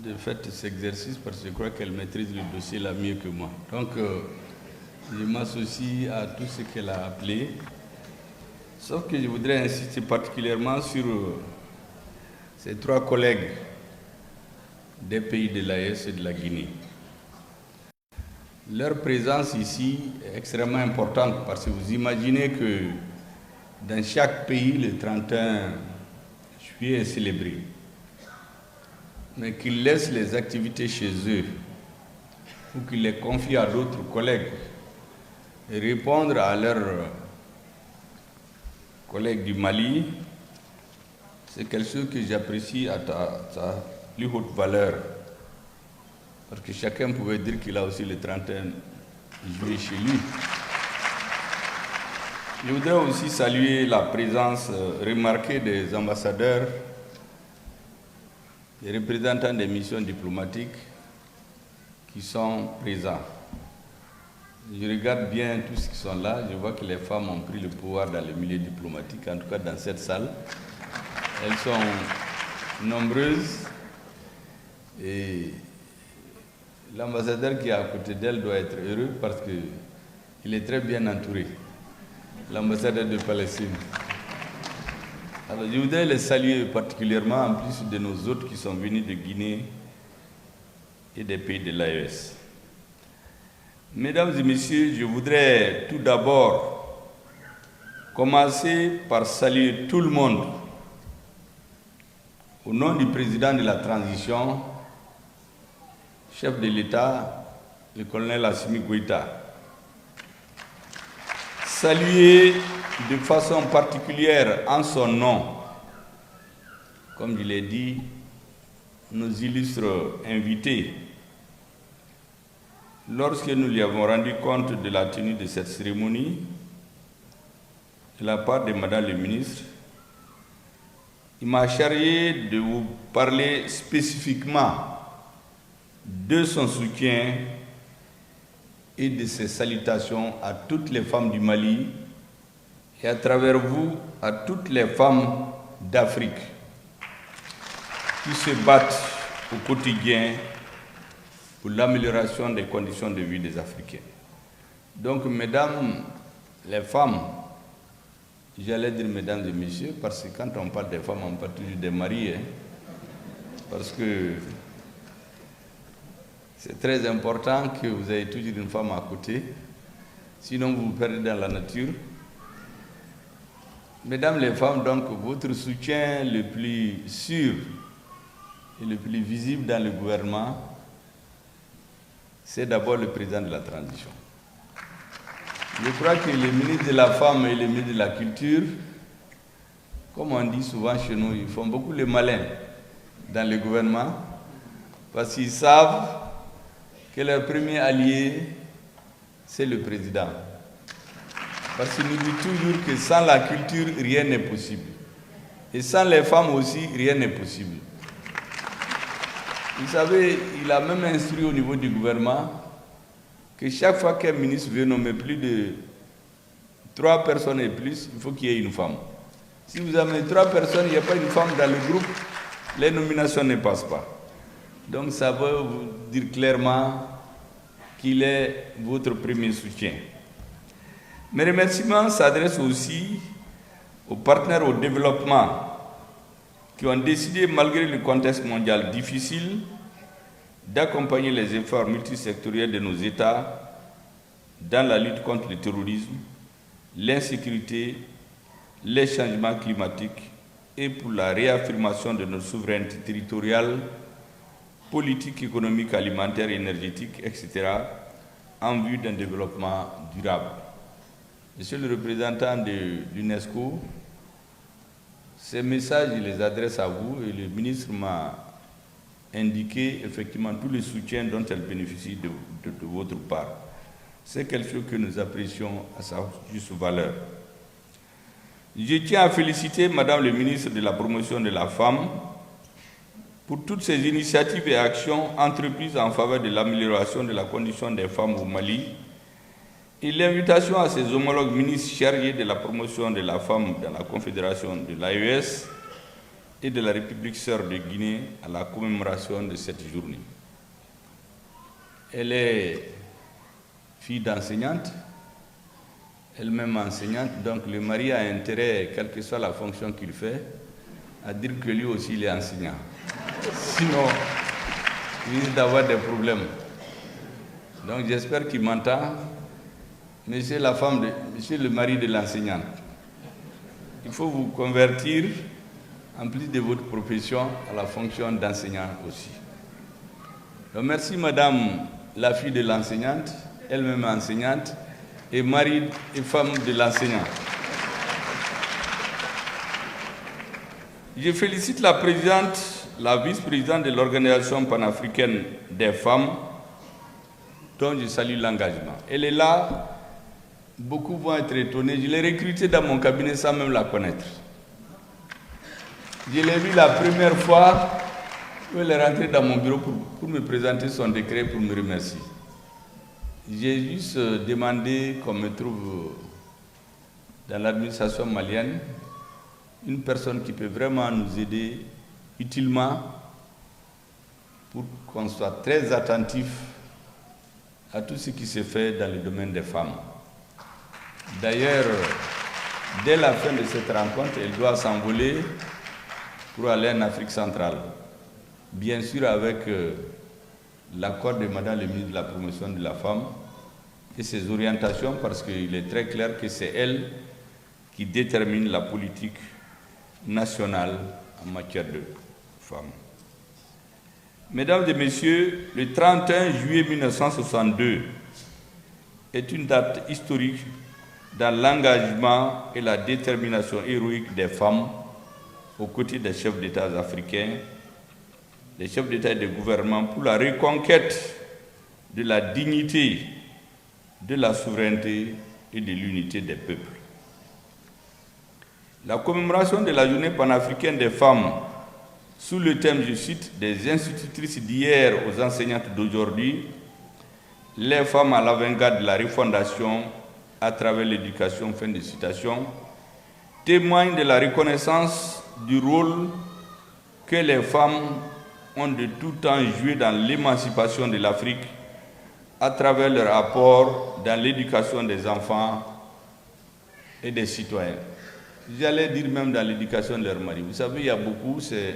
de faire cet exercice parce que je crois qu'elle maîtrise le dossier là mieux que moi. Donc, je m'associe à tout ce qu'elle a appelé. Sauf que je voudrais insister particulièrement sur ces trois collègues des pays de l'AES et de la Guinée. Leur présence ici est extrêmement importante parce que vous imaginez que dans chaque pays, le 31 juillet est célébré, mais qu'ils laissent les activités chez eux ou qu'ils les confient à d'autres collègues et répondre à leurs collègues du Mali, c'est quelque chose que j'apprécie à sa plus haute valeur. Parce que chacun pouvait dire qu'il a aussi le 31 juillet chez lui. Je voudrais aussi saluer la présence remarquée des ambassadeurs, des représentants des missions diplomatiques qui sont présents. Je regarde bien tous ceux qui sont là, je vois que les femmes ont pris le pouvoir dans le milieu diplomatique, en tout cas dans cette salle. Elles sont nombreuses et l'ambassadeur qui est à côté d'elle doit être heureux parce qu'il est très bien entouré, l'ambassadeur de Palestine. Alors je voudrais les saluer particulièrement en plus de nos autres qui sont venus de Guinée et des pays de l'AES. Mesdames et messieurs, je voudrais tout d'abord commencer par saluer tout le monde au nom du président de la transition, chef de l'État, le colonel Assimi Goïta. Saluer de façon particulière en son nom, comme je l'ai dit, nos illustres invités. Lorsque nous lui avons rendu compte de la tenue de cette cérémonie, de la part de Madame le ministre, il m'a chargé de vous parler spécifiquement de son soutien et de ses salutations à toutes les femmes du Mali et à travers vous à toutes les femmes d'Afrique qui se battent au quotidien pour l'amélioration des conditions de vie des Africains. Donc, mesdames les femmes, j'allais dire mesdames et messieurs, parce que quand on parle des femmes, on parle toujours des maris, hein, parce que c'est très important que vous ayez toujours une femme à côté, sinon vous vous perdez dans la nature. Mesdames les femmes, donc, votre soutien le plus sûr et le plus visible dans le gouvernement, c'est d'abord le président de la transition. Je crois que les ministres de la femme et les ministres de la culture, comme on dit souvent chez nous, ils font beaucoup le malin dans le gouvernement parce qu'ils savent que leur premier allié, c'est le président. Parce qu'il nous dit toujours que sans la culture, rien n'est possible. Et sans les femmes aussi, rien n'est possible. Vous savez, il a même instruit au niveau du gouvernement que chaque fois qu'un ministre veut nommer plus de 3 personnes et plus, il faut qu'il y ait une femme. Si vous avez 3 personnes, il n'y a pas une femme dans le groupe, les nominations ne passent pas. Donc ça veut vous dire clairement qu'il est votre premier soutien. Mes remerciements s'adressent aussi aux partenaires au développement qui ont décidé, malgré le contexte mondial difficile, d'accompagner les efforts multisectoriels de nos États dans la lutte contre le terrorisme, l'insécurité, les changements climatiques et pour la réaffirmation de notre souveraineté territoriale, politique, économique, alimentaire, énergétique, etc., en vue d'un développement durable. Monsieur le représentant de l'UNESCO, ces messages, je les adresse à vous et le ministre m'a indiqué effectivement tout le soutien dont elle bénéficie de votre part. C'est quelque chose que nous apprécions à sa juste valeur. Je tiens à féliciter Madame le ministre de la Promotion de la Femme pour toutes ces initiatives et actions entreprises en faveur de l'amélioration de la condition des femmes au Mali et l'invitation à ses homologues ministres chargés de la promotion de la femme dans la Confédération de l'AES et de la République sœur de Guinée à la commémoration de cette journée. Elle est fille d'enseignante, elle-même enseignante, donc le mari a intérêt, quelle que soit la fonction qu'il fait, à dire que lui aussi il est enseignant. Sinon, il risque d'avoir des problèmes. Donc j'espère qu'il m'entend. Monsieur le mari de l'enseignante, il faut vous convertir, en plus de votre profession, à la fonction d'enseignant aussi. Donc merci madame, la fille de l'enseignante, elle-même enseignante, et mari et femme de l'enseignant. Je félicite la présidente, la vice-présidente de l'Organisation panafricaine des femmes, dont je salue l'engagement. Elle est là, beaucoup vont être étonnés. Je l'ai recrutée dans mon cabinet sans même la connaître. Je l'ai vue la première fois où elle est rentrée dans mon bureau pour me présenter son décret, pour me remercier. J'ai juste demandé qu'on me trouve dans l'administration malienne une personne qui peut vraiment nous aider utilement pour qu'on soit très attentif à tout ce qui se fait dans le domaine des femmes. D'ailleurs, dès la fin de cette rencontre, elle doit s'envoler pour aller en Afrique centrale. Bien sûr avec l'accord de Madame le ministre de la Promotion de la Femme et ses orientations, parce qu'il est très clair que c'est elle qui détermine la politique nationale en matière de femmes. Mesdames et messieurs, le 31 juillet 1962 est une date historique dans l'engagement et la détermination héroïque des femmes aux côtés des chefs d'État africains, des chefs d'État et de gouvernement pour la reconquête de la dignité, de la souveraineté et de l'unité des peuples. La commémoration de la journée panafricaine des femmes sous le thème, je cite, des institutrices d'hier aux enseignantes d'aujourd'hui, les femmes à l'avant-garde de la refondation à travers l'éducation, fin de citation, témoigne de la reconnaissance du rôle que les femmes ont de tout temps joué dans l'émancipation de l'Afrique à travers leur apport dans l'éducation des enfants et des citoyens. J'allais dire même dans l'éducation de leurs maris. Vous savez, il y a beaucoup, c'est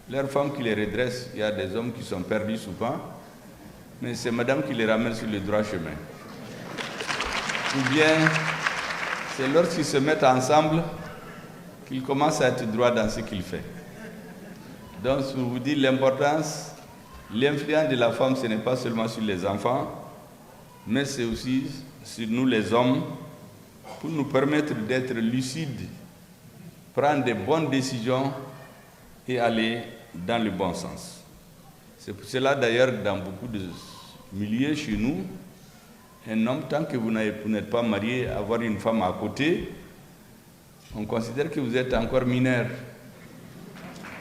leurs femmes qui les redressent. Il y a des hommes qui sont perdus souvent, mais c'est madame qui les ramène sur le droit chemin. Ou bien, c'est lorsqu'ils se mettent ensemble qu'ils commencent à être droits dans ce qu'ils font. Donc, je vous dis l'importance, l'influence de la femme, ce n'est pas seulement sur les enfants, mais c'est aussi sur nous les hommes, pour nous permettre d'être lucides, prendre des bonnes décisions et aller dans le bon sens. C'est pour cela d'ailleurs dans beaucoup de milieux chez nous, un homme, tant que vous n'êtes pas marié, avoir une femme à côté, on considère que vous êtes encore mineur.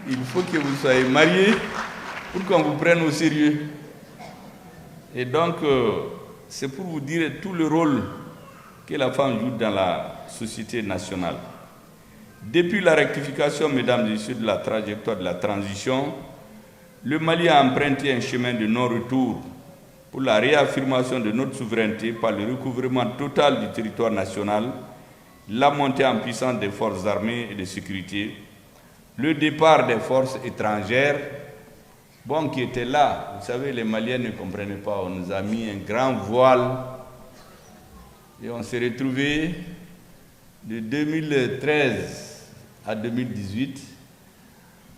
Il faut que vous soyez marié pour qu'on vous prenne au sérieux. Et donc, c'est pour vous dire tout le rôle que la femme joue dans la société nationale. Depuis la rectification, mesdames et messieurs, de la trajectoire de la transition, le Mali a emprunté un chemin de non-retour pour la réaffirmation de notre souveraineté par le recouvrement total du territoire national, la montée en puissance des forces armées et de sécurité, le départ des forces étrangères, bon, qui étaient là. Vous savez, les Maliens ne comprenaient pas, on nous a mis un grand voile et on s'est retrouvés de 2013 à 2018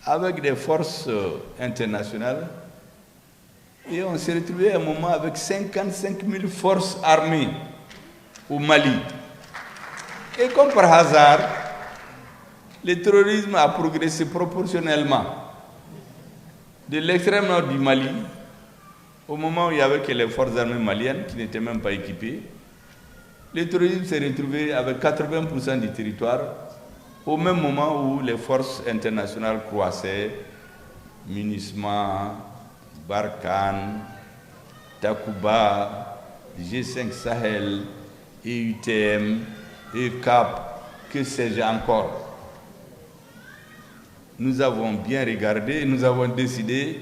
avec des forces internationales et on s'est retrouvé à un moment avec 55 000 forces armées au Mali. Et comme par hasard, le terrorisme a progressé proportionnellement de l'extrême nord du Mali, au moment où il n'y avait que les forces armées maliennes qui n'étaient même pas équipées. Le terrorisme s'est retrouvé avec 80% du territoire, au même moment où les forces internationales croissaient, MINUSMA, Barkhane, Takuba, G5 Sahel, EUTM, ECAP, que sais-je encore. nous avons bien regardé et nous avons décidé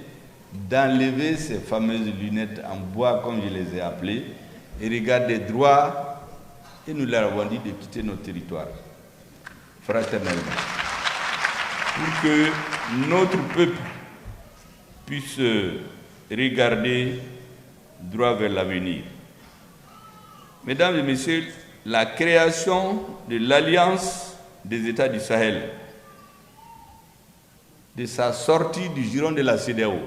d'enlever ces fameuses lunettes en bois, comme je les ai appelées, et regarder droit, et nous leur avons dit de quitter nos territoires, fraternellement, pour que notre peuple puisse regarder droit vers l'avenir. Mesdames et messieurs, la création de l'Alliance des États du Sahel, de sa sortie du giron de la CEDEAO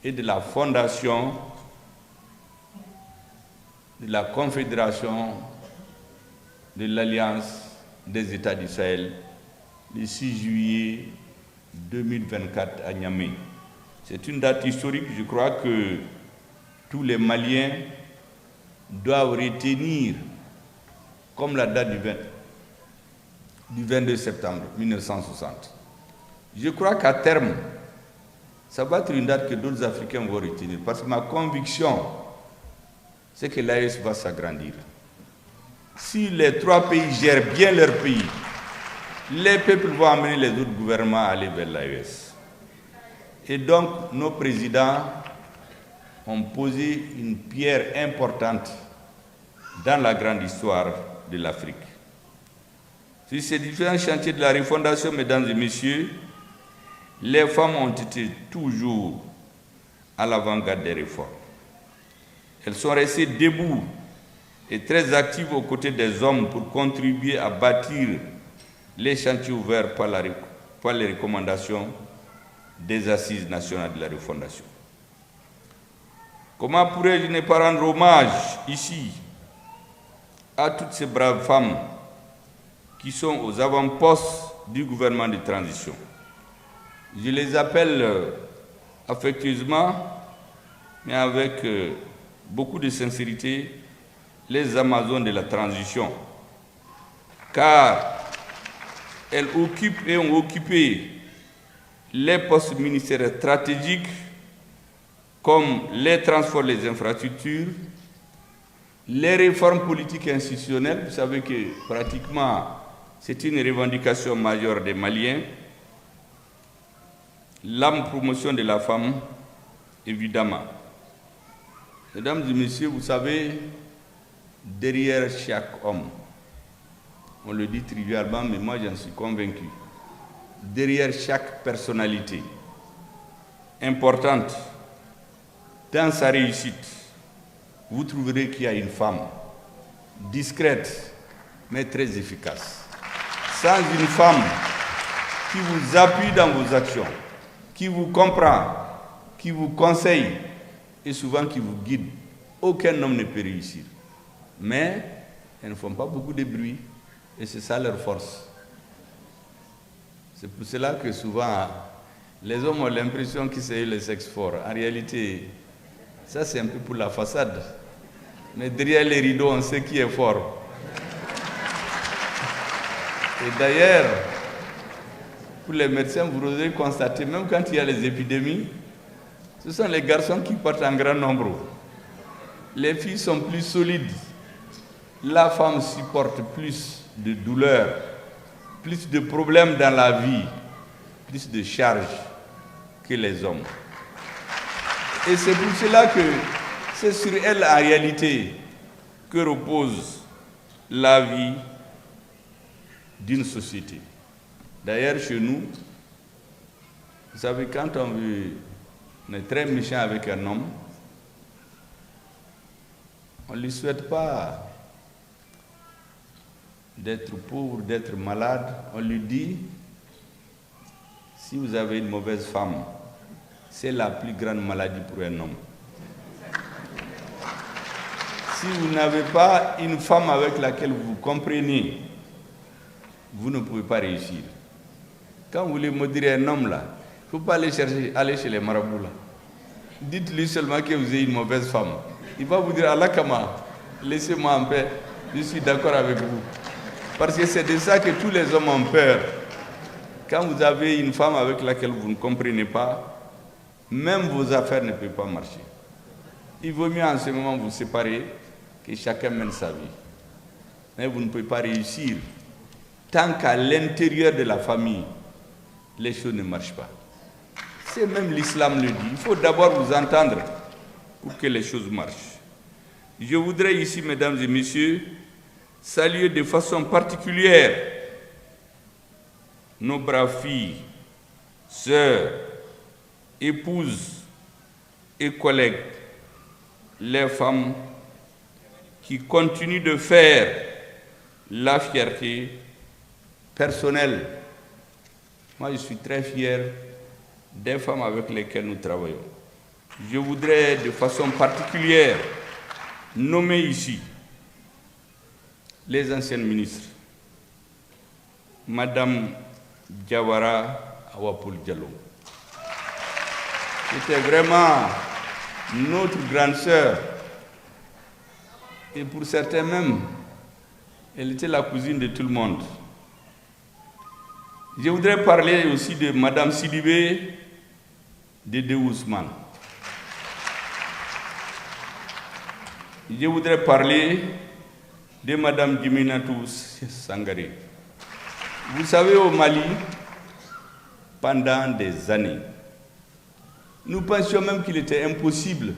et de la fondation de la Confédération de l'Alliance des États du Sahel le 6 juillet 2024 à Niamey. C'est une date historique, je crois que tous les Maliens doivent retenir comme la date du 22 septembre 1960. Je crois qu'à terme, ça va être une date que d'autres Africains vont retenir, parce que ma conviction, c'est que l'AES va s'agrandir. Si les trois pays gèrent bien leur pays, les peuples vont amener les autres gouvernements à aller vers l'AES. Et donc, nos présidents ont posé une pierre importante dans la grande histoire de l'Afrique. Sur ces différents chantiers de la refondation, mesdames et messieurs, les femmes ont été toujours à l'avant-garde des réformes. Elles sont restées debout et très actives aux côtés des hommes pour contribuer à bâtir les chantiers ouverts par les recommandations des Assises nationales de la refondation. Comment pourrais-je ne pas rendre hommage ici à toutes ces braves femmes qui sont aux avant-postes du gouvernement de transition? Je les appelle affectueusement, mais avec beaucoup de sincérité, les Amazones de la transition, car elles occupent et ont occupé les postes ministériels stratégiques comme les transports, les infrastructures, les réformes politiques et institutionnelles. Vous savez que pratiquement c'est une revendication majeure des Maliens. La promotion de la femme, évidemment. Mesdames et messieurs, vous savez, derrière chaque homme, on le dit trivialement, mais moi j'en suis convaincu, derrière chaque personnalité importante dans sa réussite, vous trouverez qu'il y a une femme discrète, mais très efficace. Sans une femme qui vous appuie dans vos actions, qui vous comprend, qui vous conseille et souvent qui vous guide, aucun homme ne peut réussir. Mais elles ne font pas beaucoup de bruit et c'est ça leur force. C'est pour cela que souvent les hommes ont l'impression que c'est le sexe fort. En réalité, ça c'est un peu pour la façade. Mais derrière les rideaux, on sait qui est fort. Et d'ailleurs, pour les médecins, vous aurez constaté, même quand il y a les épidémies, ce sont les garçons qui partent en grand nombre. Les filles sont plus solides. La femme supporte plus de douleurs, plus de problèmes dans la vie, plus de charges que les hommes. Et c'est pour cela que c'est sur elle, en réalité, que repose la vie d'une société. D'ailleurs, chez nous, vous savez, quand on est très méchant avec un homme, on ne lui souhaite pas d'être pauvre, d'être malade. On lui dit, si vous avez une mauvaise femme, c'est la plus grande maladie pour un homme. Si vous n'avez pas une femme avec laquelle vous vous comprenez, vous ne pouvez pas réussir. Quand vous voulez maudire un homme là, il ne faut pas aller chez les marabouts là. Dites-lui seulement que vous avez une mauvaise femme. Il va vous dire, Allah Kama, laissez-moi en paix, je suis d'accord avec vous. Parce que c'est de ça que tous les hommes ont peur. Quand vous avez une femme avec laquelle vous ne comprenez pas, même vos affaires ne peuvent pas marcher. Il vaut mieux en ce moment vous séparer, que chacun mène sa vie. Mais vous ne pouvez pas réussir tant qu'à l'intérieur de la famille, les choses ne marchent pas. C'est même l'islam le dit. Il faut d'abord vous entendre pour que les choses marchent. Je voudrais ici, mesdames et messieurs, saluer de façon particulière nos braves filles, sœurs, épouses et collègues, les femmes qui continuent de faire la fierté personnelle. Moi, je suis très fier des femmes avec lesquelles nous travaillons. Je voudrais de façon particulière nommer ici les anciennes ministres, Madame Diawara Awa-Paul Diallo. C'était vraiment notre grande sœur. Et pour certains même, elle était la cousine de tout le monde. Je voudrais parler aussi de Madame Sidibé Dédé Ousmane. Je voudrais parler de Madame Djiminatou Sangaré. Vous savez, au Mali, pendant des années, nous pensions même qu'il était impossible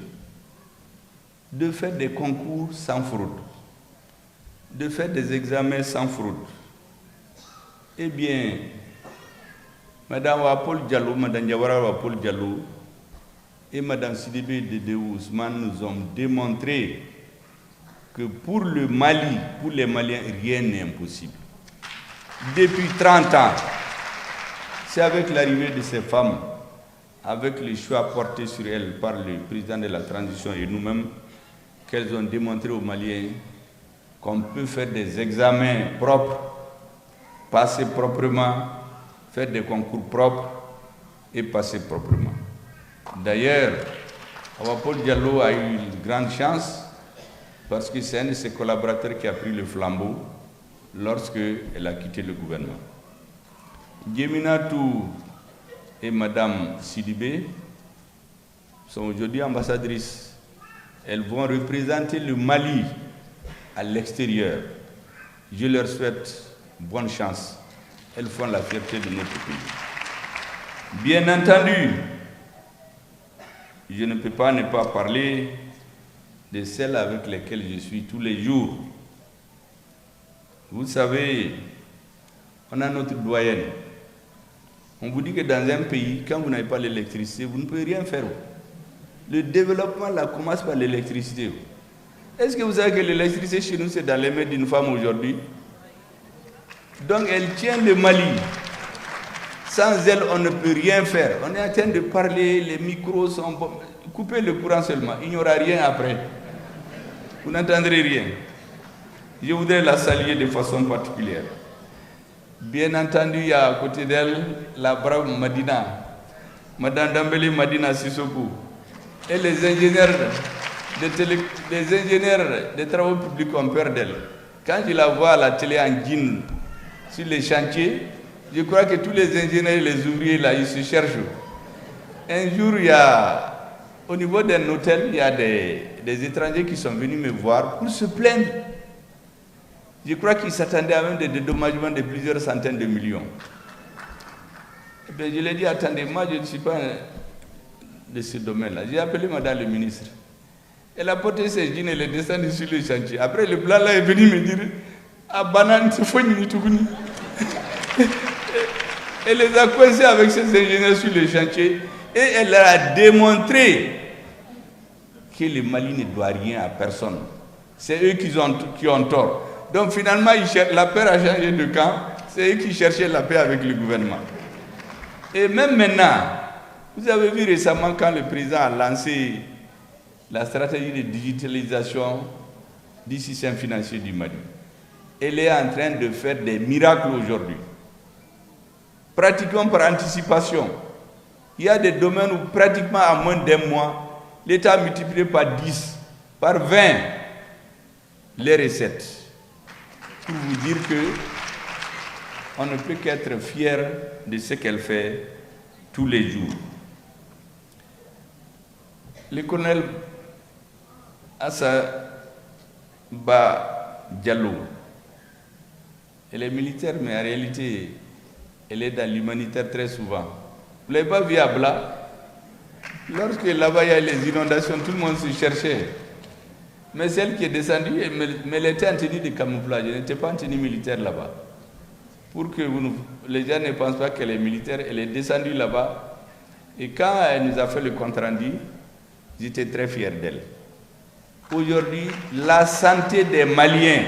de faire des concours sans fraude, de faire des examens sans fraude. Eh bien, Madame Awa-Paul Diallo, Madame Diawara Awa-Paul Diallo et Madame Sidibé Dédé Ousmane nous ont démontré que pour le Mali, pour les Maliens, rien n'est impossible. Depuis 30 ans, c'est avec l'arrivée de ces femmes, avec les choix portés sur elles par le président de la transition et nous-mêmes, qu'elles ont démontré aux Maliens qu'on peut faire des examens propres, passer proprement, faire des concours propres et passer proprement. D'ailleurs, Awa-Paul Diallo a eu une grande chance parce que c'est un de ses collaborateurs qui a pris le flambeau lorsqu'elle a quitté le gouvernement. Djiminatou et Madame Sidibé sont aujourd'hui ambassadrices. Elles vont représenter le Mali à l'extérieur. Je leur souhaite bonne chance. Elles font la fierté de notre pays. Bien entendu, je ne peux pas ne pas parler de celles avec lesquelles je suis tous les jours. Vous savez, on a notre doyenne. On vous dit que dans un pays, quand vous n'avez pas l'électricité, vous ne pouvez rien faire. Le développement là commence par l'électricité. Est-ce que vous savez que l'électricité chez nous, c'est dans les mains d'une femme aujourd'hui? Donc elle tient le Mali. Sans elle, on ne peut rien faire. On est en train de parler, les micros sont... Coupez le courant seulement, il n'y aura rien après. Vous n'entendrez rien. Je voudrais la saluer de façon particulière. Bien entendu, il y a à côté d'elle la brave Madina, Madame Dambélé Madina Sissoko, et les ingénieurs des travaux publics ont peur d'elle. Quand je la vois à la télé en jean sur les chantiers, je crois que tous les ingénieurs et les ouvriers là, ils se cherchent. Un jour, il y a, au niveau d'un hôtel, il y a des étrangers qui sont venus me voir pour se plaindre. Je crois qu'ils s'attendaient à même des dédommagements de plusieurs centaines de millions. Et bien, je lui ai dit, attendez, moi je ne suis pas de ce domaine-là. J'ai appelé Madame le ministre. Elle a porté ses jeans et elle est descendue sur le chantier. Après, le blanc là est venu me dire, ah, banane, c'est fini, Elle les a coincés avec ses ingénieurs sur le chantier et elle leur a démontré que le Mali ne doit rien à personne. C'est eux qui ont tort. Donc finalement, la paix a changé de camp. C'est eux qui cherchaient la paix avec le gouvernement. Et même maintenant, vous avez vu récemment quand le président a lancé la stratégie de digitalisation du système financier du Mali. Elle est en train de faire des miracles aujourd'hui. Pratiquement par anticipation. Il y a des domaines où pratiquement à moins d'un mois, l'État a multiplié par 10, par 20 les recettes. Pour vous dire qu'on ne peut qu'être fier de ce qu'elle fait tous les jours. Le colonel Assa Ba Diallo, elle est militaire, mais en réalité, elle est dans l'humanitaire très souvent. Vous ne l'avez pas vu à Bla? Lorsque là-bas il y a les inondations, tout le monde se cherchait. Mais celle qui est descendue, mais elle était en tenue de camouflage, elle n'était pas en tenue militaire là-bas. Pour que les gens ne pensent pas qu'elle est militaire, elle est descendue là-bas. Et quand elle nous a fait le compte-rendu, j'étais très fier d'elle. Aujourd'hui, la santé des Maliens,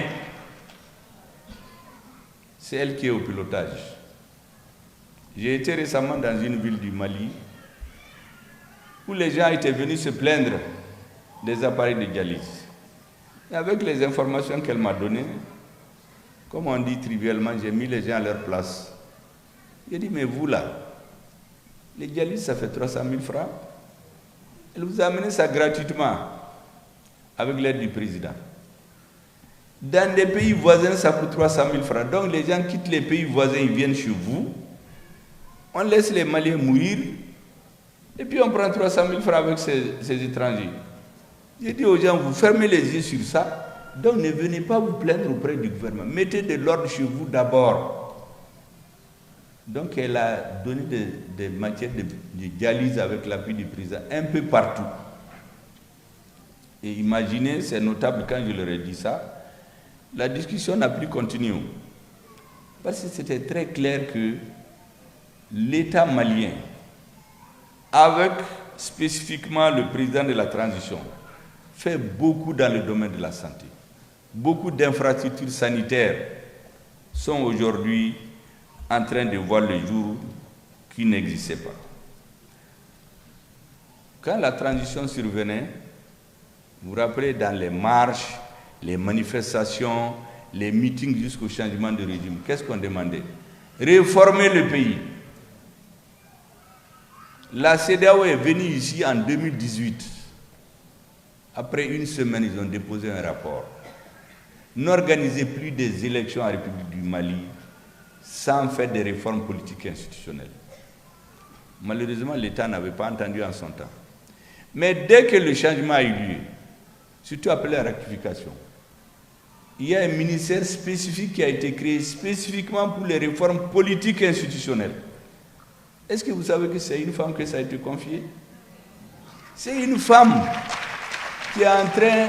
c'est elle qui est au pilotage. J'ai été récemment dans une ville du Mali où les gens étaient venus se plaindre des appareils de dialyse. Et avec les informations qu'elle m'a données, comme on dit trivialement, j'ai mis les gens à leur place. J'ai dit, mais vous là, les dialyses, ça fait 300 000 francs. Elle vous a amené ça gratuitement, avec l'aide du président. Dans des pays voisins, ça coûte 300 000 francs. Donc les gens quittent les pays voisins, ils viennent chez vous. On laisse les Maliens mourir. Et puis on prend 300 000 francs avec ces étrangers. J'ai dit aux gens, vous fermez les yeux sur ça. Donc ne venez pas vous plaindre auprès du gouvernement. Mettez de l'ordre chez vous d'abord. Donc elle a donné des matières de dialyse avec l'appui du président un peu partout. Et imaginez, c'est notable quand je leur ai dit ça, la discussion n'a plus continué. Parce que c'était très clair que l'État malien, avec spécifiquement le président de la transition, fait beaucoup dans le domaine de la santé. Beaucoup d'infrastructures sanitaires sont aujourd'hui en train de voir le jour qui n'existait pas. Quand la transition survenait, vous vous rappelez, dans les marches, les manifestations, les meetings jusqu'au changement de régime, qu'est-ce qu'on demandait? Réformer le pays. La CEDEAO est venue ici en 2018. Après une semaine, ils ont déposé un rapport. N'organisez plus des élections en République du Mali sans faire des réformes politiques et institutionnelles. Malheureusement, l'État n'avait pas entendu en son temps. Mais dès que le changement a eu lieu, surtout après la rectification, il y a un ministère spécifique qui a été créé spécifiquement pour les réformes politiques et institutionnelles. Est-ce que vous savez que c'est une femme que ça a été confié? C'est une femme qui est en train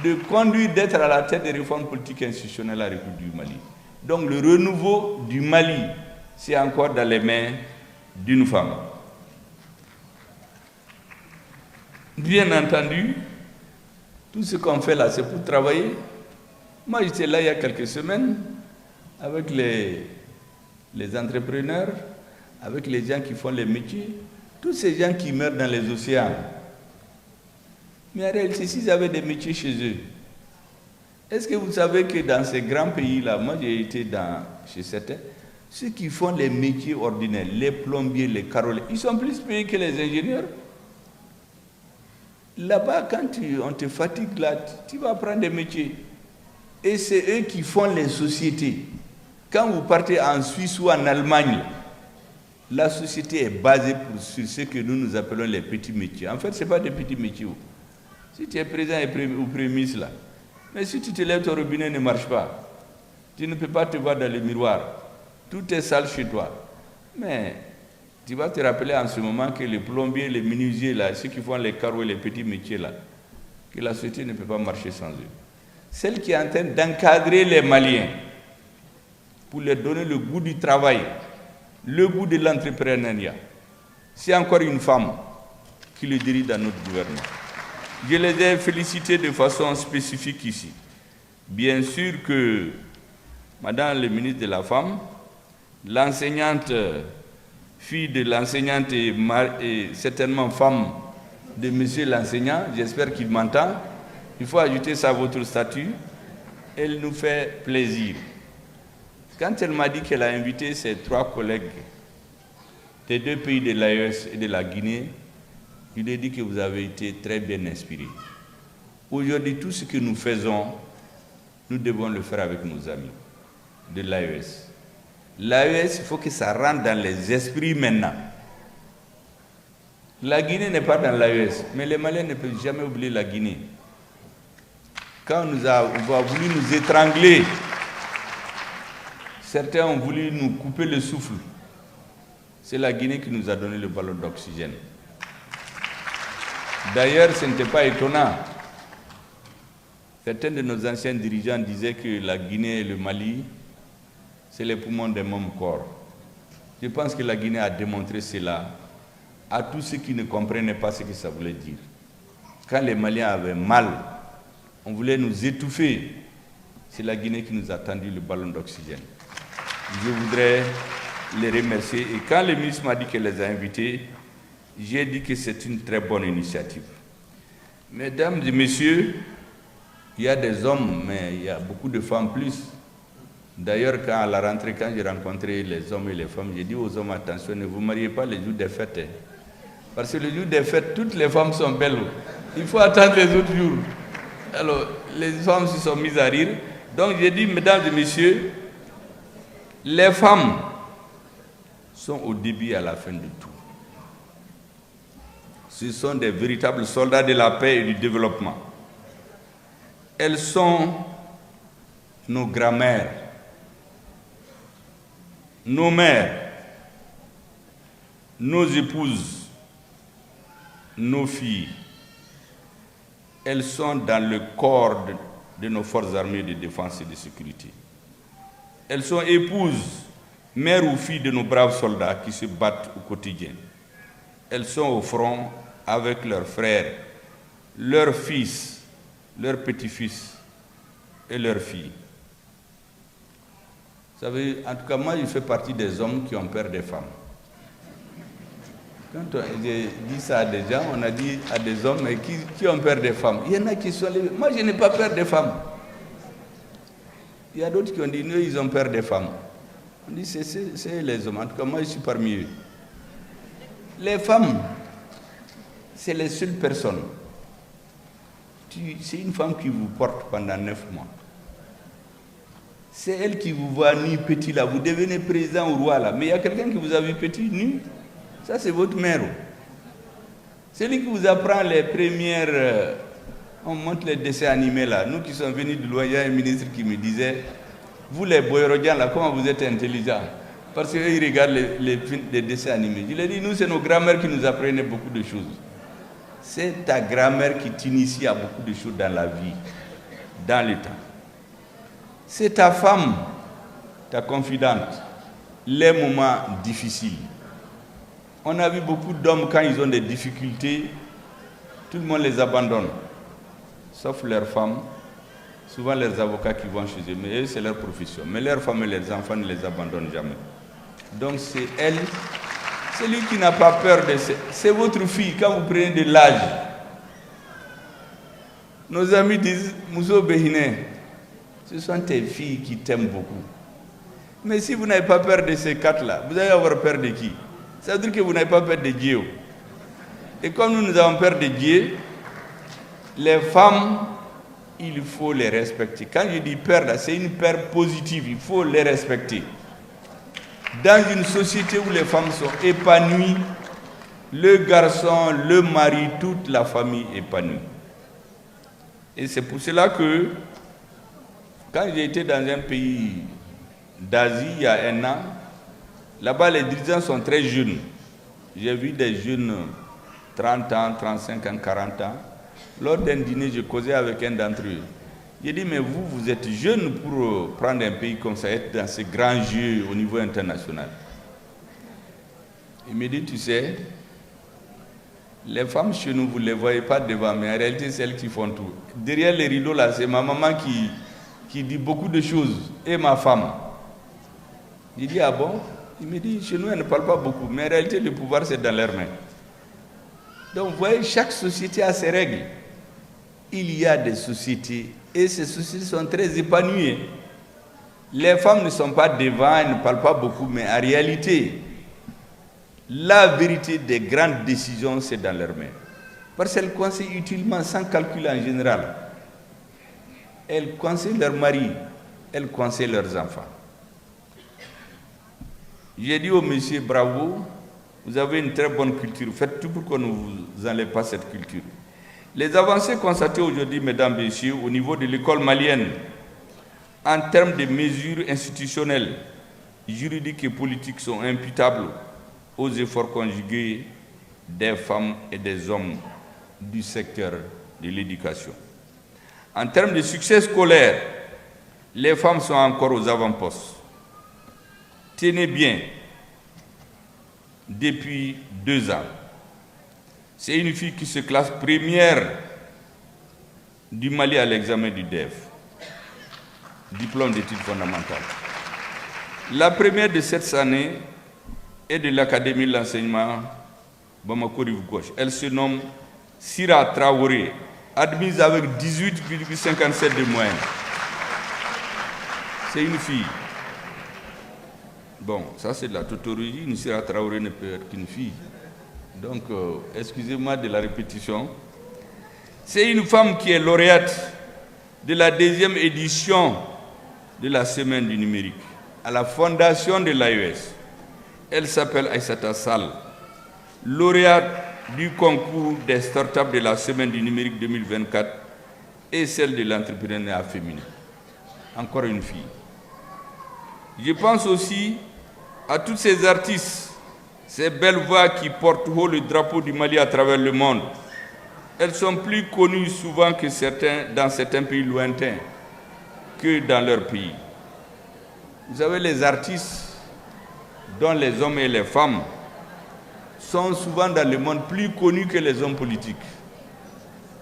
de conduire, d'être à la tête des réformes politiques et institutionnelles à la République du Mali. Donc le renouveau du Mali, c'est encore dans les mains d'une femme. Bien entendu, tout ce qu'on fait là, c'est pour travailler. Moi, j'étais là il y a quelques semaines avec les entrepreneurs, avec les gens qui font les métiers, tous ces gens qui meurent dans les océans. Mais en réalité, s'ils avaient des métiers chez eux, est-ce que vous savez que dans ces grands pays-là, moi j'ai été chez certains, ceux qui font les métiers ordinaires, les plombiers, les caroliers, ils sont plus payés que les ingénieurs. Là-bas, quand on te fatigue, là, tu vas apprendre des métiers. Et c'est eux qui font les sociétés. Quand vous partez en Suisse ou en Allemagne, la société est basée sur ce que nous appelons les petits métiers. En fait, ce n'est pas des petits métiers. Si tu es président ou premier ministre là, mais si tu te lèves, ton robinet ne marche pas. Tu ne peux pas te voir dans le miroir. Tout est sale chez toi. Mais tu vas te rappeler en ce moment que les plombiers, les menuisiers, là, ceux qui font les carreaux et les petits métiers, là, que la société ne peut pas marcher sans eux. Celle qui est en train d'encadrer les Maliens pour leur donner le goût du travail, le goût de l'entrepreneuriat, c'est encore une femme qui le dirige dans notre gouvernement. Je les ai félicités de façon spécifique ici. Bien sûr que Madame le ministre de la Femme, l'enseignante, fille de l'enseignante et certainement femme de monsieur l'enseignant, j'espère qu'il m'entend, il faut ajouter ça à votre statut, elle nous fait plaisir. Quand elle m'a dit qu'elle a invité ses 3 collègues des 2 pays de l'AES et de la Guinée, je lui ai dit que vous avez été très bien inspirés. Aujourd'hui, tout ce que nous faisons, nous devons le faire avec nos amis de l'AES. L'AES, il faut que ça rentre dans les esprits maintenant. La Guinée n'est pas dans l'AES, mais les Maliens ne peuvent jamais oublier la Guinée. Quand on a voulu nous étrangler, certains ont voulu nous couper le souffle. c'est la Guinée qui nous a donné le ballon d'oxygène. D'ailleurs, ce n'était pas étonnant. Certains de nos anciens dirigeants disaient que la Guinée et le Mali, c'est les poumons des mêmes corps. Je pense que la Guinée a démontré cela à tous ceux qui ne comprenaient pas ce que ça voulait dire. Quand les Maliens avaient mal, on voulait nous étouffer. C'est la Guinée qui nous a tendu le ballon d'oxygène. Je voudrais les remercier. Et quand le ministre m'a dit qu'elle les a invités, j'ai dit que c'est une très bonne initiative. Mesdames et messieurs, il y a des hommes, mais il y a beaucoup de femmes plus. D'ailleurs, à la rentrée, quand j'ai rencontré les hommes et les femmes, j'ai dit aux hommes, attention, ne vous mariez pas les jours des fêtes. Parce que le jour des fêtes, toutes les femmes sont belles. Il faut attendre les autres jours. Alors, les femmes se sont mises à rire. Donc, j'ai dit, mesdames et messieurs, les femmes sont au début et à la fin de tout. Ce sont des véritables soldats de la paix et du développement. Elles sont nos grand-mères, nos mères, nos épouses, nos filles. Elles sont dans le corps de nos forces armées de défense et de sécurité. Elles sont épouses, mères ou filles de nos braves soldats qui se battent au quotidien. Elles sont au front avec leurs frères, leurs fils, leurs petits-fils et leurs filles. Vous savez, en tout cas, moi, je fais partie des hommes qui ont peur des femmes. Quand j'ai dit ça à des gens, on a dit à des hommes qui ont peur des femmes. Il y en a qui sont les... Moi, je n'ai pas peur des femmes. Il y a d'autres qui ont dit, nous, ils ont peur des femmes. On dit, c'est les hommes. En tout cas, moi, je suis parmi eux. Les femmes, c'est les seules personnes. C'est une femme qui vous porte pendant 9 mois. C'est elle qui vous voit nu, petit, là. Vous devenez président ou roi, là. Mais il y a quelqu'un qui vous a vu petit, nu. Ça, c'est votre mère. C'est lui qui vous apprend les premières... on montre les dessins animés, là. Nous qui sommes venus de loin, il y a un ministre qui me disait, vous, les Boyorodiens, là, comment vous êtes intelligents? Parce qu'ils regardent les dessins animés. Je lui ai dit, nous, c'est nos grands-mères qui nous apprenaient beaucoup de choses. C'est ta grand-mère qui t'initie à beaucoup de choses dans la vie, dans le temps. C'est ta femme, ta confidente, les moments difficiles. On a vu beaucoup d'hommes, quand ils ont des difficultés, tout le monde les abandonne, sauf leurs femmes, souvent leurs avocats qui vont chez eux, mais eux, c'est leur profession. Mais leurs femmes et leurs enfants ne les abandonnent jamais. Donc c'est elle, c'est lui qui n'a pas peur de... C'est votre fille, quand vous prenez de l'âge. Nos amis disent, Mousso Behine, ce sont tes filles qui t'aiment beaucoup. Mais si vous n'avez pas peur de ces 4-là, vous allez avoir peur de qui? Ça veut dire que vous n'avez pas peur de Dieu. Et comme nous avons peur de Dieu, les femmes, il faut les respecter. Quand je dis peur, c'est une peur positive, il faut les respecter. Dans une société où les femmes sont épanouies, le garçon, le mari, toute la famille épanouie. Et c'est pour cela que, quand j'ai été dans un pays d'Asie il y a 1 an, là-bas les dirigeants sont très jeunes. J'ai vu des jeunes 30 ans, 35 ans, 40 ans. Lors d'un dîner, je causais avec un d'entre eux. J'ai dit, mais vous êtes jeune pour prendre un pays comme ça, être dans ces grands jeux au niveau international. Il me dit, tu sais, les femmes chez nous, vous ne les voyez pas devant, mais en réalité, c'est elles qui font tout. Derrière les rideaux, là, c'est ma maman qui dit beaucoup de choses, et ma femme. J'ai dit, ah bon? Il me dit, chez nous, elles ne parlent pas beaucoup, mais en réalité, le pouvoir, c'est dans leurs mains. Donc, vous voyez, chaque société a ses règles. Il y a des sociétés, et ces sociétés sont très épanouies. Les femmes ne sont pas devant, elles ne parlent pas beaucoup, mais en réalité, la vérité des grandes décisions, c'est dans leurs mains. Parce qu'elles conseillent utilement, sans calcul en général. Elles conseillent leurs maris, elles conseillent leurs enfants. J'ai dit au monsieur, bravo, vous avez une très bonne culture, faites tout pour qu'on ne vous enlève pas cette culture. Les avancées constatées aujourd'hui, mesdames et messieurs, au niveau de l'école malienne, en termes de mesures institutionnelles, juridiques et politiques sont imputables aux efforts conjugués des femmes et des hommes du secteur de l'éducation. En termes de succès scolaire, les femmes sont encore aux avant-postes. Tenez bien, depuis 2 ans, c'est une fille qui se classe première du Mali à l'examen du DEF, diplôme d'études fondamentales. La première de cette année est de l'Académie de l'enseignement Bamako Rive Gauche. Elle se nomme Sira Traoré, admise avec 18,57 de moyenne. C'est une fille. Bon, ça c'est de la tautologie, une Sira Traoré ne peut être qu'une fille. Donc, excusez-moi de la répétition. C'est une femme qui est lauréate de la 2e édition de la Semaine du numérique à la fondation de l'AES. Elle s'appelle Aïssata Sall, lauréate du concours des startups de la Semaine du numérique 2024 et celle de l'entrepreneuriat féminin. Encore une fille. Je pense aussi à tous ces artistes, ces belles voix qui portent haut le drapeau du Mali à travers le monde. Elles sont plus connues souvent que dans certains pays lointains que dans leur pays. Vous savez, les artistes, dont les hommes et les femmes, sont souvent dans le monde plus connus que les hommes politiques.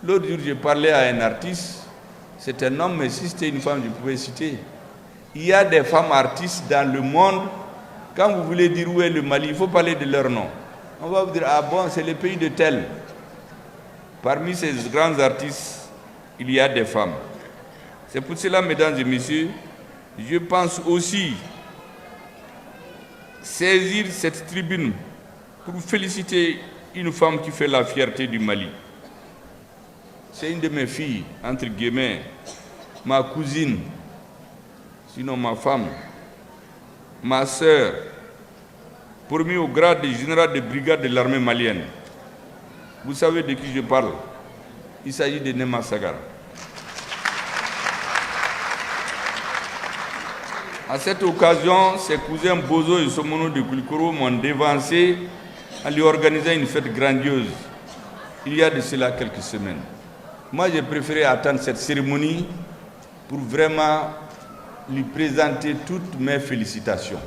L'autre jour, je parlais à un artiste, c'est un homme, mais si c'était une femme, je pouvais citer. Il y a des femmes artistes dans le monde. Quand vous voulez dire où est le Mali, il faut parler de leur nom. On va vous dire, ah bon, c'est le pays de tel. Parmi ces grands artistes, il y a des femmes. C'est pour cela, mesdames et messieurs, je pense aussi saisir cette tribune pour féliciter une femme qui fait la fierté du Mali. C'est une de mes filles, entre guillemets, ma cousine, sinon ma femme, ma sœur, promise au grade de général de brigade de l'armée malienne. Vous savez de qui je parle? Il s'agit de Nema Sagara. À cette occasion, ses cousins Bozo et Somono de Koulikoro m'ont dévancé en lui organisant une fête grandiose, il y a de cela quelques semaines. Moi, j'ai préféré attendre cette cérémonie pour vraiment lui présenter toutes mes félicitations.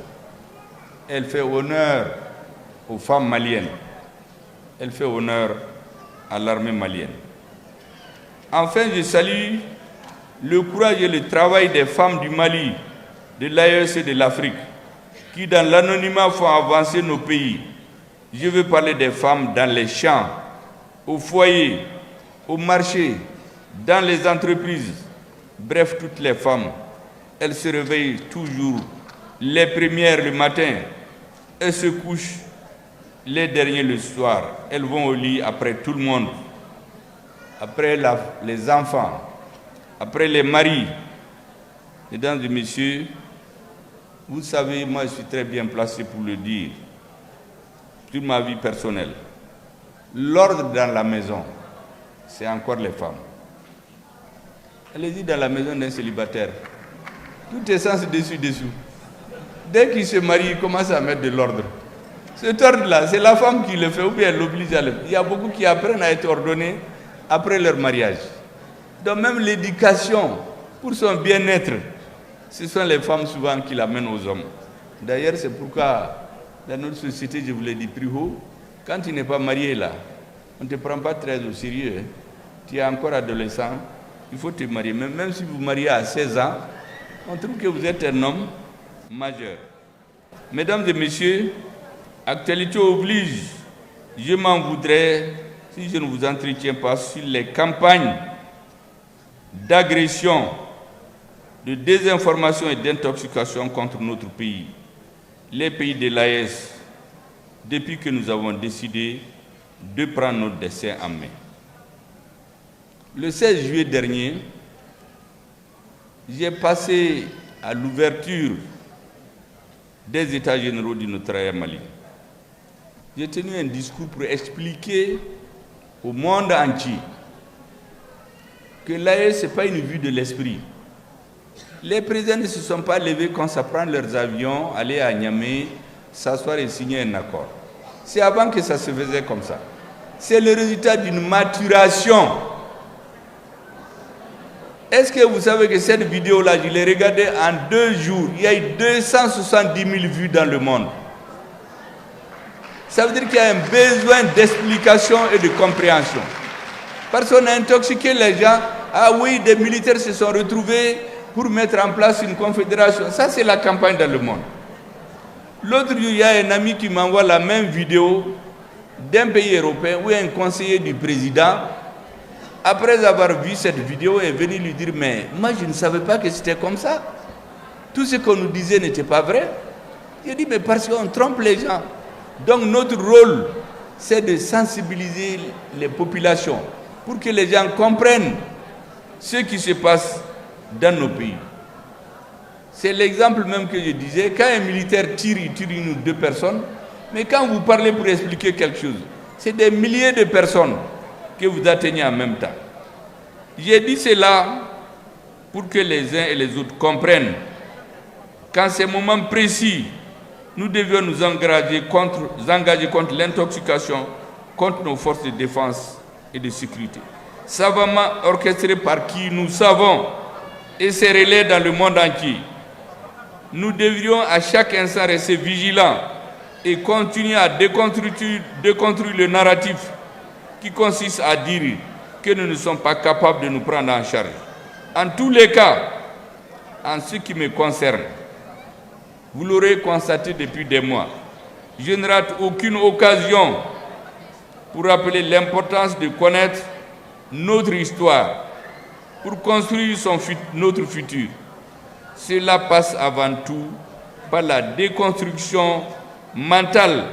Elle fait honneur aux femmes maliennes. Elle fait honneur à l'armée malienne. Enfin, je salue le courage et le travail des femmes du Mali, de l'AES et de l'Afrique, qui dans l'anonymat font avancer nos pays. Je veux parler des femmes dans les champs, au foyer, au marché, dans les entreprises. Bref, toutes les femmes, elles se réveillent toujours les premières le matin et se couchent les derniers le soir. Elles vont au lit après tout le monde, après les enfants, après les maris. Mesdames et messieurs, vous savez, moi je suis très bien placé pour le dire, sur ma vie personnelle. L'ordre dans la maison, c'est encore les femmes. Allez-y dans la maison d'un célibataire. Tout est sens dessus-dessous. Dès qu'il se marie, il commence à mettre de l'ordre. Cet ordre-là, c'est la femme qui le fait ou bien elle l'oblige à le faire. Il y a beaucoup qui apprennent à être ordonnés après leur mariage. Donc même l'éducation, pour son bien-être, ce sont les femmes souvent qui l'amènent aux hommes. D'ailleurs, c'est pourquoi dans notre société, je vous l'ai dit plus haut, quand tu n'es pas marié là, on ne te prend pas très au sérieux. Hein. Tu es encore adolescent, il faut te marier. Même si vous mariez à 16 ans, on trouve que vous êtes un homme majeur. Mesdames et messieurs, actualité oblige, je m'en voudrais si je ne vous entretiens pas sur les campagnes d'agression, de désinformation et d'intoxication contre notre pays, les pays de l'AES, depuis que nous avons décidé de prendre notre destin en main. Le 16 juillet dernier, j'ai passé à l'ouverture des États généraux du Notariat Mali. J'ai tenu un discours pour expliquer au monde entier que l'AES, ce n'est pas une vue de l'esprit. Les présidents ne se sont pas levés quand ça prend leurs avions, aller à Niamey, s'asseoir et signer un accord. C'est avant que ça se faisait comme ça. C'est le résultat d'une maturation. Est-ce que vous savez que cette vidéo-là, je l'ai regardée en 2 jours. Il y a eu 270 000 vues dans le monde. Ça veut dire qu'il y a un besoin d'explication et de compréhension. Parce qu'on a intoxiqué les gens. Ah oui, des militaires se sont retrouvés pour mettre en place une confédération. Ça, c'est la campagne dans le monde. L'autre jour, il y a un ami qui m'envoie la même vidéo d'un pays européen où un conseiller du président, après avoir vu cette vidéo, est venu lui dire « Mais moi, je ne savais pas que c'était comme ça. Tout ce qu'on nous disait n'était pas vrai. » Il dit « Mais parce qu'on trompe les gens. » Donc notre rôle, c'est de sensibiliser les populations pour que les gens comprennent ce qui se passe dans nos pays. C'est l'exemple même que je disais, quand un militaire tire, il tire 1 ou 2 personnes, mais quand vous parlez pour expliquer quelque chose, c'est des milliers de personnes que vous atteignez en même temps. J'ai dit cela pour que les uns et les autres comprennent qu'en ces moments précis, nous devions nous engager contre l'intoxication, contre nos forces de défense et de sécurité. Savamment orchestré par qui nous savons et se relaie dans le monde entier. Nous devrions à chaque instant rester vigilants et continuer à déconstruire le narratif qui consiste à dire que nous ne sommes pas capables de nous prendre en charge. En tous les cas, en ce qui me concerne, vous l'aurez constaté depuis des mois, je ne rate aucune occasion pour rappeler l'importance de connaître notre histoire, pour construire notre futur. Cela passe avant tout par la déconstruction mentale,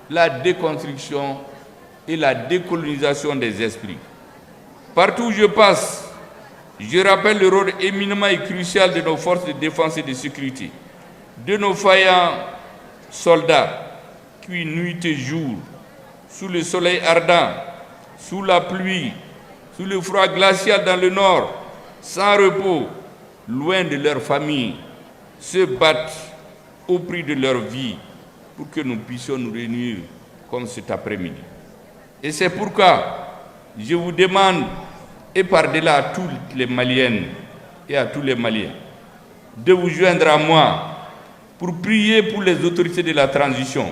la déconstruction et la décolonisation des esprits. Partout où je passe, je rappelle le rôle éminemment et crucial de nos forces de défense et de sécurité, de nos vaillants soldats qui, nuit et jour, sous le soleil ardent, sous la pluie, sous le froid glacial dans le nord, sans repos, loin de leur famille, se battent au prix de leur vie pour que nous puissions nous réunir comme cet après-midi. Et c'est pourquoi je vous demande, et par-delà à toutes les Maliennes et à tous les Maliens, de vous joindre à moi pour prier pour les autorités de la transition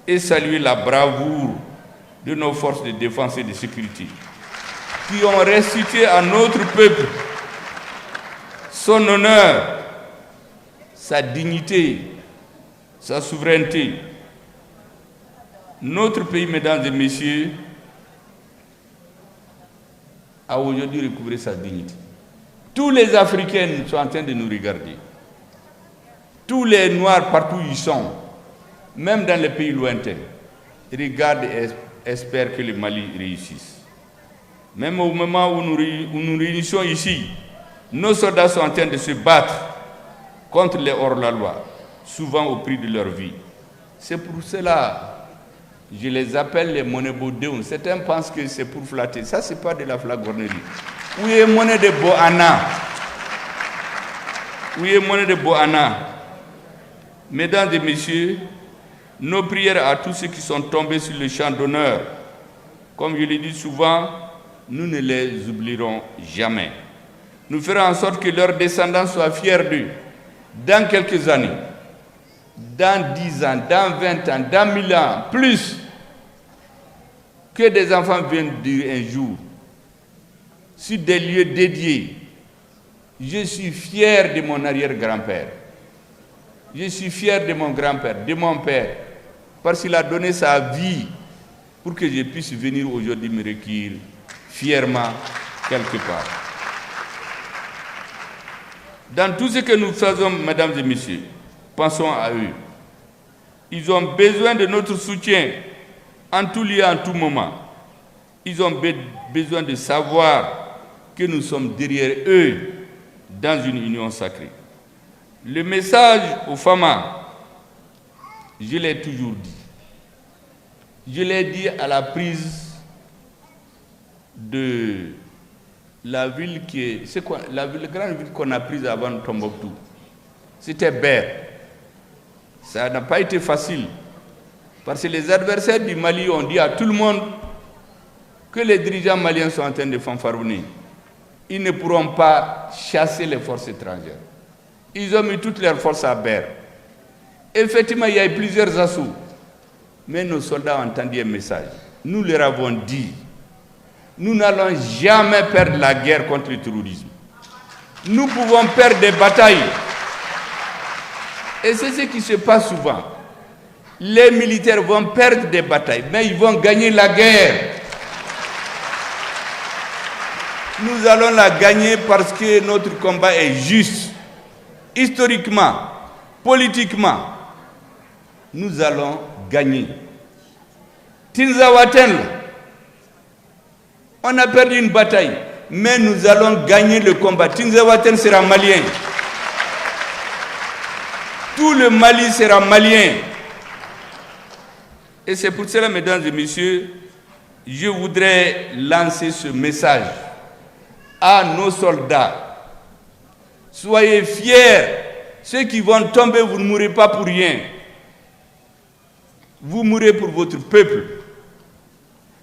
et saluer la bravoure de nos forces de défense et de sécurité qui ont restitué à notre peuple son honneur, sa dignité, sa souveraineté. Notre pays, mesdames et messieurs, a aujourd'hui recouvré sa dignité. Tous les Africains sont en train de nous regarder. Tous les Noirs, partout où ils sont, même dans les pays lointains, regardent et espèrent que le Mali réussisse. Même au moment où nous réunissons ici, nos soldats sont en train de se battre contre les hors-la-loi, souvent au prix de leur vie. C'est pour cela que je les appelle les monnaie-baudéons. Certains pensent que c'est pour flatter. Ça, ce n'est pas de la flagornerie. Où est monnaie de Boana? Où est monnaie de Boana? Mesdames et messieurs, nos prières à tous ceux qui sont tombés sur le champ d'honneur, comme je l'ai dit souvent, nous ne les oublierons jamais. Nous ferons en sorte que leurs descendants soient fiers d'eux dans quelques années, dans 10 ans, dans 20 ans, dans 1000 ans, plus, que des enfants viennent dire un jour, sur des lieux dédiés, je suis fier de mon arrière-grand-père. Je suis fier de mon grand-père, de mon père, parce qu'il a donné sa vie pour que je puisse venir aujourd'hui me recueillir fièrement quelque part. Dans tout ce que nous faisons, mesdames et messieurs, pensons à eux. Ils ont besoin de notre soutien en tout lieu, en tout moment. Ils ont besoin de savoir que nous sommes derrière eux dans une union sacrée. Le message aux femmes, je l'ai toujours dit. Je l'ai dit à la prise de la ville qui est... C'est quoi la grande ville qu'on a prise avant Tombouctou? C'était Ber. Ça n'a pas été facile Parce que les adversaires du Mali ont dit à tout le monde que les dirigeants maliens sont en train de fanfaronner. Ils ne pourront pas chasser les forces étrangères. Ils ont mis toutes leurs forces à Ber. Effectivement, il y a eu plusieurs assauts. Mais nos soldats ont entendu un message. Nous leur avons dit, nous n'allons jamais perdre la guerre contre le terrorisme. Nous pouvons perdre des batailles. Et c'est ce qui se passe souvent. Les militaires vont perdre des batailles, mais ils vont gagner la guerre. Nous allons la gagner parce que notre combat est juste. Historiquement, politiquement, nous allons gagner. Tinzawaten, on a perdu une bataille, mais nous allons gagner le combat. Tinzawaten sera malien. Tout le Mali sera malien. Et c'est pour cela, mesdames et messieurs, je voudrais lancer ce message à nos soldats. Soyez fiers. Ceux qui vont tomber, vous ne mourrez pas pour rien. Vous mourrez pour votre peuple.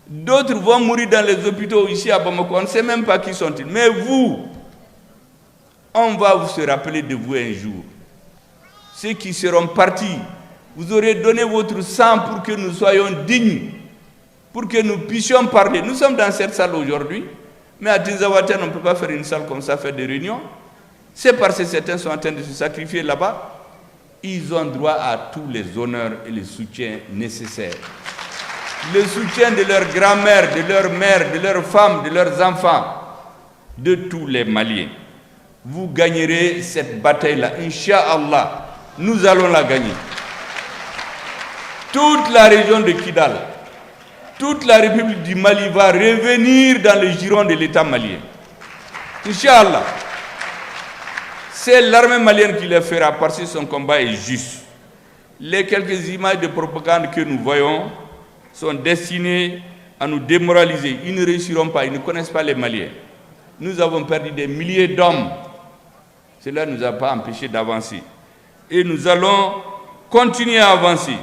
D'autres vont mourir dans les hôpitaux ici à Bamako. On ne sait même pas qui sont-ils. Mais vous, on va se rappeler de vous un jour. Ceux qui seront partis, vous aurez donné votre sang pour que nous soyons dignes, pour que nous puissions parler. Nous sommes dans cette salle aujourd'hui, mais à Tinzawaten, on ne peut pas faire une salle comme ça, faire des réunions. C'est parce que certains sont en train de se sacrifier là-bas. Ils ont droit à tous les honneurs et les soutiens nécessaires. Le soutien de leur grand-mère, de leur mère, de leurs femmes, de leurs enfants, de tous les Maliens. Vous gagnerez cette bataille-là, Inch'Allah. Nous allons la gagner. Toute la région de Kidal, toute la République du Mali va revenir dans le giron de l'État malien. Inch'Allah. C'est l'armée malienne qui le fera parce que son combat est juste. Les quelques images de propagande que nous voyons sont destinées à nous démoraliser. Ils ne réussiront pas, ils ne connaissent pas les Maliens. Nous avons perdu des milliers d'hommes. Cela ne nous a pas empêchés d'avancer. Et nous allons continuer à avancer.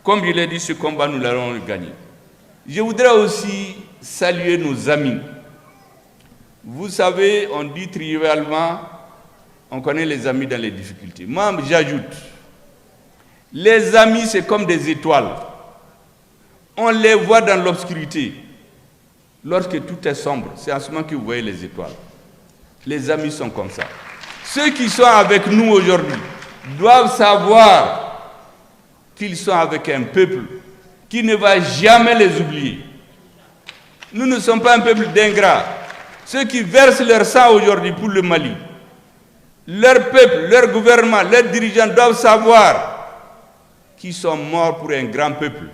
Comme je l'ai dit, ce combat, nous l'allons gagner. Je voudrais aussi saluer nos amis. Vous savez, on dit trivialement, on connaît les amis dans les difficultés. Moi, j'ajoute, les amis, c'est comme des étoiles. On les voit dans l'obscurité. Lorsque tout est sombre, c'est en ce moment que vous voyez les étoiles. Les amis sont comme ça. Ceux qui sont avec nous aujourd'hui doivent savoir qu'ils sont avec un peuple qui ne va jamais les oublier. Nous ne sommes pas un peuple d'ingrats. Ceux qui versent leur sang aujourd'hui pour le Mali, leur peuple, leur gouvernement, leurs dirigeants doivent savoir qu'ils sont morts pour un grand peuple.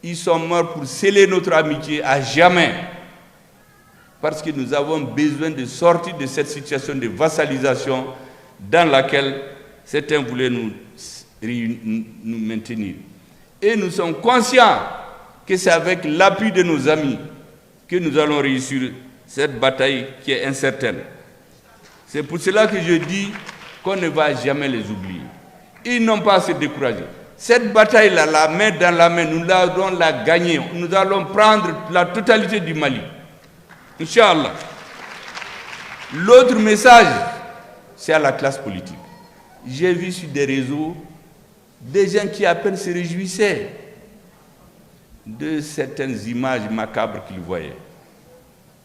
Ils sont morts pour sceller notre amitié à jamais. Parce que nous avons besoin de sortir de cette situation de vassalisation dans laquelle certains voulaient nous maintenir. Et nous sommes conscients que c'est avec l'appui de nos amis que nous allons réussir cette bataille qui est incertaine. C'est pour cela que je dis qu'on ne va jamais les oublier. Ils n'ont pas à se décourager. Cette bataille-là, la main dans la main, nous allons la gagner. Nous allons prendre la totalité du Mali. Inch'Allah. L'autre message, c'est à la classe politique. J'ai vu sur des réseaux des gens qui à peine se réjouissaient de certaines images macabres qu'ils voyaient.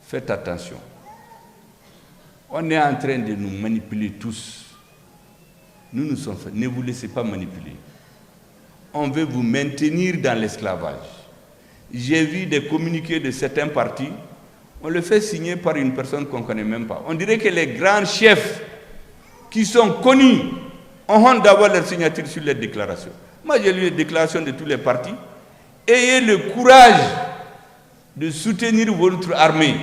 Faites attention. On est en train de nous manipuler tous. Nous nous sommes faits. Ne vous laissez pas manipuler. On veut vous maintenir dans l'esclavage. J'ai vu des communiqués de certains partis. On le fait signer par une personne qu'on ne connaît même pas. On dirait que les grands chefs qui sont connus ont honte d'avoir leur signature sur les déclarations. Moi, j'ai lu les déclarations de tous les partis. Ayez le courage de soutenir votre armée.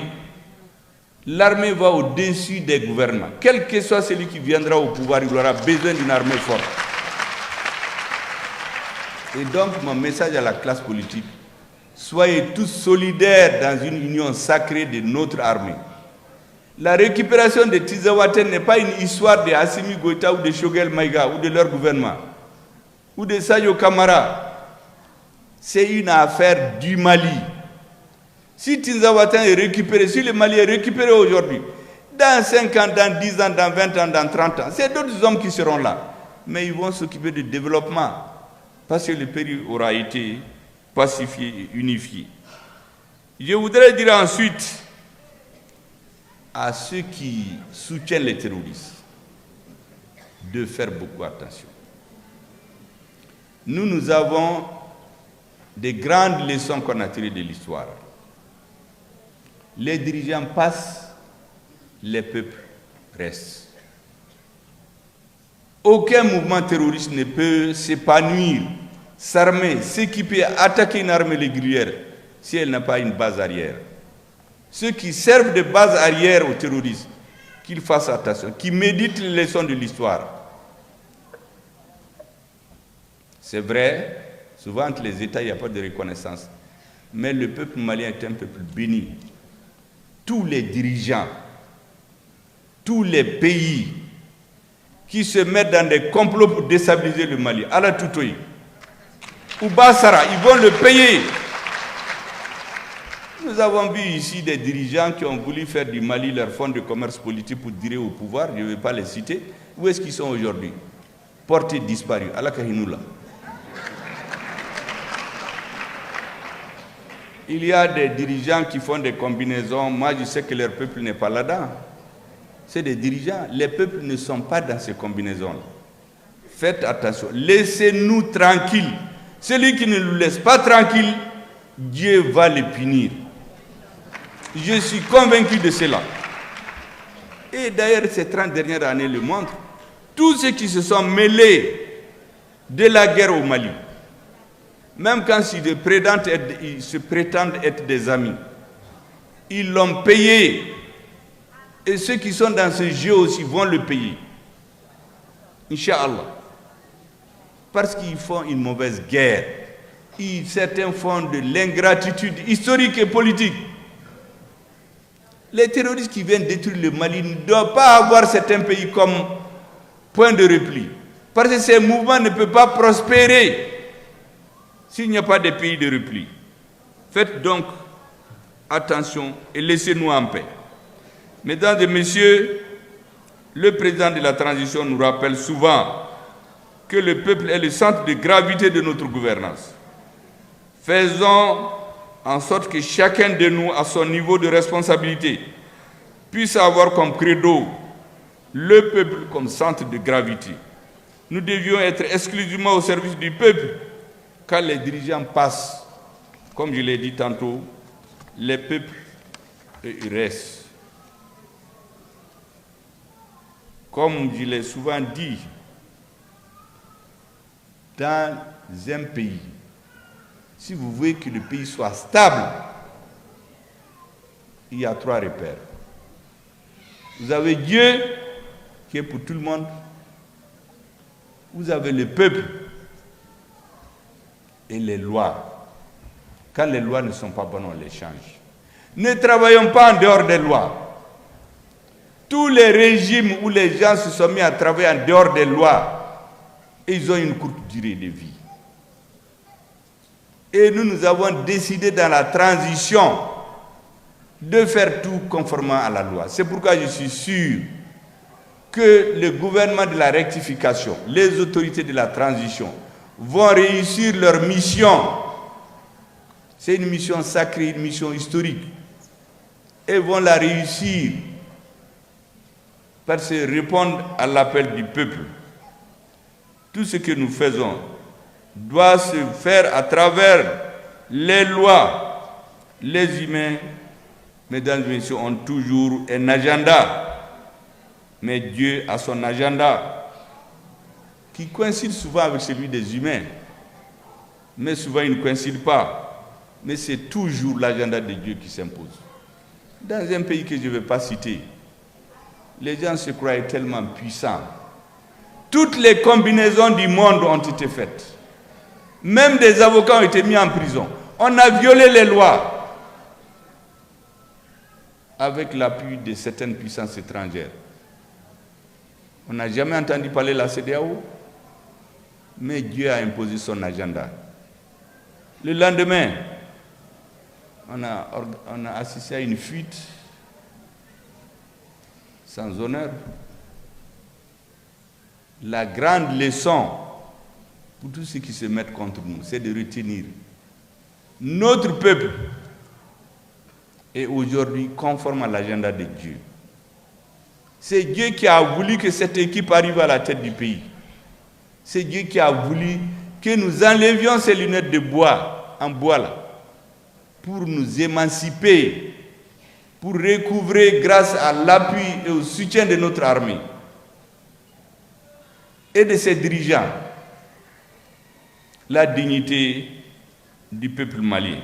L'armée va au-dessus des gouvernements. Quel que soit celui qui viendra au pouvoir, il aura besoin d'une armée forte. Et donc, mon message à la classe politique, soyez tous solidaires dans une union sacrée de notre armée. La récupération de Tinzawaten n'est pas une histoire de Assimi Goïta ou de Choguel Maïga ou de leur gouvernement, ou de Sayo Kamara. c'est une affaire du Mali. Si Tinzawatan est récupéré, si le Mali est récupéré aujourd'hui, dans 5 ans, dans 10 ans, dans 20 ans, dans 30 ans, c'est d'autres hommes qui seront là. Mais ils vont s'occuper du développement, parce que le pays aura été pacifié et unifié. Je voudrais dire ensuite à ceux qui soutiennent les terroristes de faire beaucoup attention. Nous avons des grandes leçons qu'on a tirées de l'histoire. Les dirigeants passent, les peuples restent. Aucun mouvement terroriste ne peut s'épanouir, s'armer, s'équiper, attaquer une armée régulière si elle n'a pas une base arrière. Ceux qui servent de base arrière aux terroristes, qu'ils fassent attention, qu'ils méditent les leçons de l'histoire. C'est vrai, souvent entre les États, il n'y a pas de reconnaissance. Mais le peuple malien est un peuple béni. Tous les dirigeants, tous les pays qui se mettent dans des complots pour déstabiliser le Mali, Ala Toutoui, ou Bassara, ils vont le payer. Nous avons vu ici des dirigeants qui ont voulu faire du Mali leur fonds de commerce politique pour durer au pouvoir, je ne vais pas les citer. Où est-ce qu'ils sont aujourd'hui? Portés disparus, à la Kahinoula. Il y a des dirigeants qui font des combinaisons. Moi, je sais que leur peuple n'est pas là-dedans. C'est des dirigeants. Les peuples ne sont pas dans ces combinaisons-là. Faites attention. Laissez-nous tranquilles. Celui qui ne nous laisse pas tranquilles, Dieu va le punir. Je suis convaincu de cela. Et d'ailleurs, ces 30 dernières années le montrent. Tous ceux qui se sont mêlés de la guerre au Mali, même quand ils se prétendent être des amis, ils l'ont payé. Et ceux qui sont dans ce jeu aussi vont le payer. Inch'Allah. Parce qu'ils font une mauvaise guerre. Certains font de l'ingratitude historique et politique. Les terroristes qui viennent détruire le Mali ne doivent pas avoir certains pays comme point de repli. Parce que ces mouvements ne peuvent pas prospérer s'il n'y a pas de pays de repli. Faites donc attention et laissez-nous en paix. Mesdames et messieurs, le président de la transition nous rappelle souvent que le peuple est le centre de gravité de notre gouvernance. Faisons en sorte que chacun de nous, à son niveau de responsabilité, puisse avoir comme credo le peuple comme centre de gravité. Nous devions être exclusivement au service du peuple. Quand les dirigeants passent, comme je l'ai dit tantôt, les peuples restent. Comme je l'ai souvent dit, dans un pays, si vous voulez que le pays soit stable, il y a 3 repères. Vous avez Dieu, qui est pour tout le monde. Vous avez le peuple et les lois. Quand les lois ne sont pas bonnes, on les change. Ne travaillons pas en dehors des lois. Tous les régimes où les gens se sont mis à travailler en dehors des lois, ils ont une courte durée de vie. Et nous avons décidé dans la transition de faire tout conformément à la loi. C'est pourquoi je suis sûr que le gouvernement de la rectification, les autorités de la transition vont réussir leur mission. C'est une mission sacrée, une mission historique. Et vont la réussir parce que répondre à l'appel du peuple. Tout ce que nous faisons doit se faire à travers les lois. Les humains, mesdames et messieurs, ont toujours un agenda. Mais Dieu a son agenda qui coïncide souvent avec celui des humains. Mais souvent il ne coïncide pas. Mais c'est toujours l'agenda de Dieu qui s'impose. Dans un pays que je ne vais pas citer, les gens se croyaient tellement puissants. Toutes les combinaisons du monde ont été faites. Même des avocats ont été mis en prison. On a violé les lois avec l'appui de certaines puissances étrangères. On n'a jamais entendu parler de la CEDEAO, mais Dieu a imposé son agenda. Le lendemain, on a assisté à une fuite sans honneur. La grande leçon pour tous ceux qui se mettent contre nous, c'est de retenir notre peuple est aujourd'hui conforme à l'agenda de Dieu. C'est Dieu qui a voulu que cette équipe arrive à la tête du pays. C'est Dieu qui a voulu que nous enlevions ces lunettes de bois, en bois là, pour nous émanciper, pour recouvrer grâce à l'appui et au soutien de notre armée et de ses dirigeants la dignité du peuple malien.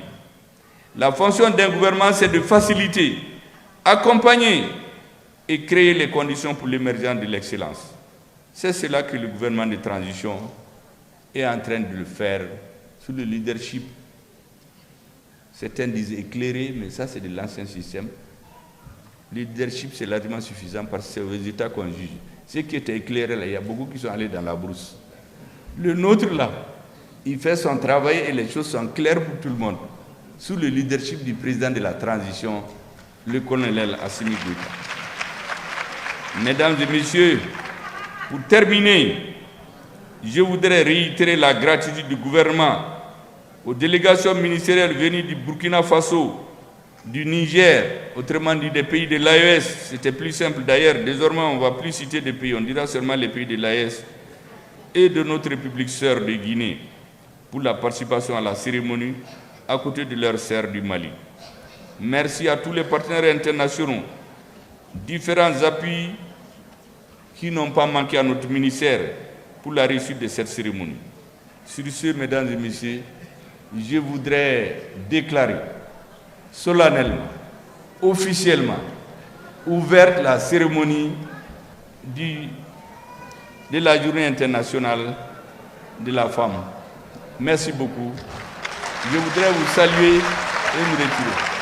La fonction d'un gouvernement, c'est de faciliter, accompagner et créer les conditions pour l'émergence de l'excellence. C'est cela que le gouvernement de transition est en train de le faire sous le leadership. Certains disent éclairé, mais ça c'est de l'ancien système. Le leadership c'est largement suffisant parce que c'est aux États qu'on juge. Ceux qui étaient éclairés là, il y a beaucoup qui sont allés dans la brousse. Le nôtre là, il fait son travail et les choses sont claires pour tout le monde. Sous le leadership du président de la transition, le colonel Assimi Goïta. Mesdames et messieurs, pour terminer, je voudrais réitérer la gratitude du gouvernement aux délégations ministérielles venues du Burkina Faso, du Niger, autrement dit des pays de l'AES. C'était plus simple d'ailleurs. Désormais, on ne va plus citer des pays, on dira seulement les pays de l'AES et de notre République sœur de Guinée pour la participation à la cérémonie à côté de leurs sœurs du Mali. Merci à tous les partenaires internationaux, différents appuis qui n'ont pas manqué à notre ministère pour la réussite de cette cérémonie. Sur ce, mesdames et messieurs, je voudrais déclarer solennellement, officiellement, ouverte la cérémonie de la Journée internationale de la femme. Merci beaucoup. Je voudrais vous saluer et me retirer.